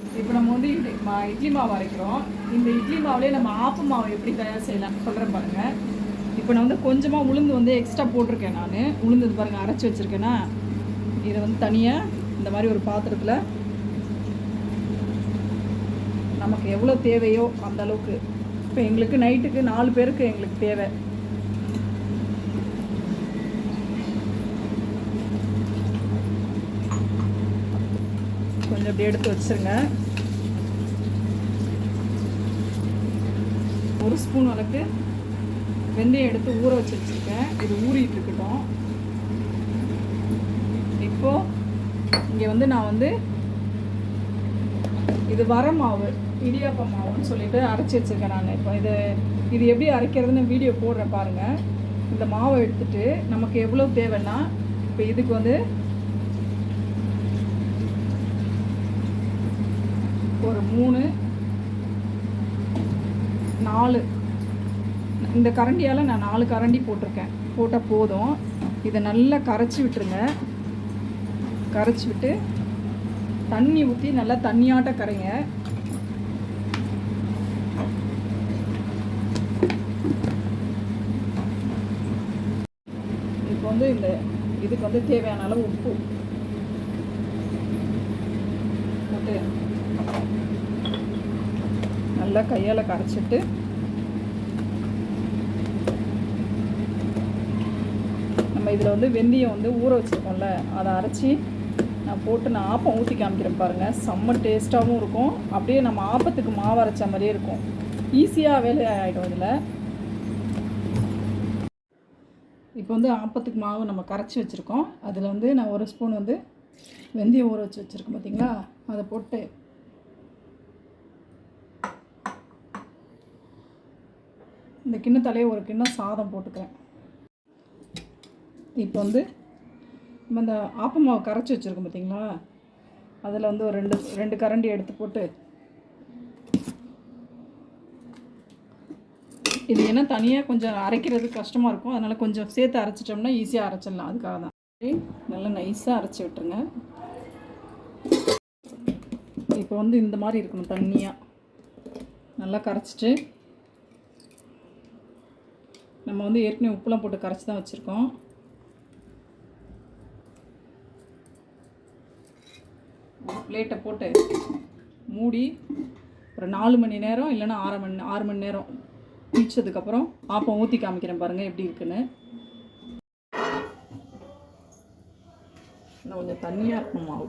இப்போ நம்ம வந்து இட்லி மாவு அரைக்கிறோம். இந்த இட்லி மாவுலேயே நம்ம ஆப்ப மாவு எப்படி தயார் செய்யலாம்னு சொல்கிறேன் பாருங்கள். இப்போ நான் வந்து கொஞ்சமாக உளுந்து வந்து எக்ஸ்ட்ரா போட்டிருக்கேன். நான் உளுந்து பாருங்கள் அரைச்சி வச்சுருக்கேன்னா, இதை வந்து தனியாக இந்த மாதிரி ஒரு பாத்திரத்தில் நமக்கு எவ்வளோ தேவையோ அந்த அளவுக்கு. இப்போ எங்களுக்கு நைட்டுக்கு 4 பேருக்கு எங்களுக்கு தேவை. கொஞ்சம் அப்படி எடுத்து வச்சுருங்க. 1 ஸ்பூன் அளவுக்கு வெந்தயம் எடுத்து ஊற வச்சுருக்கேன். இது ஊறிட்டு இருக்கட்டும். இப்போது இங்கே வந்து நான் வந்து இது வர மாவு, இடியாப்ப மாவுன்னு சொல்லிட்டு அரைச்சி வச்சுருக்கேன் நான். இப்போ இது எப்படி அரைக்கிறதுன்னு வீடியோ போடுறேன் பாருங்கள். இந்த மாவை எடுத்துகிட்டு நமக்கு எவ்வளோ தேவைன்னா, இப்போ இதுக்கு வந்து ஒரு 3 4 இந்த கரண்டியால் நான் 4 கரண்டி போட்டிருக்கேன். போட்டால் போதும். இதை நல்லா கரைச்சி விட்டுருங்க. கரைச்சி விட்டு தண்ணி ஊற்றி நல்லா தண்ணியாட்ட கரைங்க. இப்போ வந்து இதுக்கு வந்து தேவையான அளவு உப்பு போட்டு நல்லா கையால் கரைச்சிட்டு நம்ம இதில் வந்து வெந்தயம் வந்து ஊற வச்சுருக்கோம்ல, அதை அரைச்சி நான் போட்டு நான் ஆப்பம் ஊற்றி காமிக்கிறேன் பாருங்கள். செம்ம டேஸ்ட்டாகவும் இருக்கும். அப்படியே நம்ம ஆப்பத்துக்கு மாவு அரைச்ச மாதிரியே இருக்கும். ஈஸியாக வேலை ஆகிடும் இதில். இப்போ வந்து ஆப்பத்துக்கு மாவு நம்ம கரைச்சி வச்சுருக்கோம். அதில் வந்து நான் 1 ஸ்பூன் வந்து வெந்தயம் ஊற வச்சு வச்சுருக்கேன் பார்த்தீங்களா, அதை போட்டு இந்த கிண்ணத்தாலேயே ஒரு கிண்ணம் சாதம் போட்டுக்கிறேன். இப்போ வந்து நம்ம இந்த ஆப்ப மாவு கரைச்சி வச்சுருக்கோம் பார்த்தீங்களா, அதில் வந்து ஒரு 2 கரண்டி எடுத்து போட்டு, இது ஏன்னா தனியாக கொஞ்சம் அரைக்கிறது கஷ்டமாக இருக்கும். அதனால் கொஞ்சம் சேர்த்து அரைச்சிட்டோம்னா ஈஸியாக அரைச்சிடலாம். அதுக்காக தான் நல்லா நைஸாக அரைச்சி விட்டுருங்க. இப்போ வந்து இந்த மாதிரி இருக்கணும், தண்ணியாக நல்லா கரைச்சிட்டு. நம்ம வந்து ஏற்கனவே உப்புலாம் போட்டு கரைச்சி தான் வச்சுருக்கோம். பிளேட்டை போட்டு மூடி ஒரு 4 மணி நேரம் இல்லைன்னா 6 மணி நேரம் குளிச்சதுக்கப்புறம் ஆப்பம் ஊற்றி காமிக்கிறேன் பாருங்கள் எப்படி இருக்குன்னு. இன்னும் கொஞ்சம் தண்ணியாக இருக்கும் மாவு.